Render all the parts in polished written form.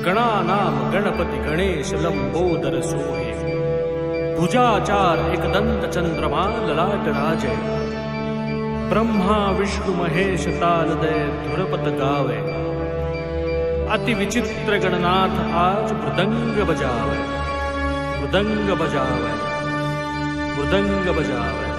गणानाम गणपती गणेश लंबोदर सोहे भुजाचार एकदंत चंद्रमा ललाट राजे ब्रह्मा विष्णु महेश तालदय धुरपत गावे अति विचित्र गणनाथ आज मृदंग बजावे मृदंग बजावे मृदंग बजावे।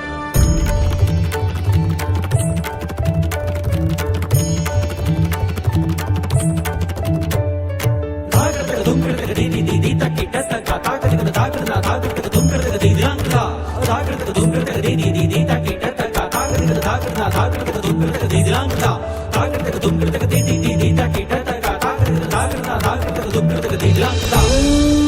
दी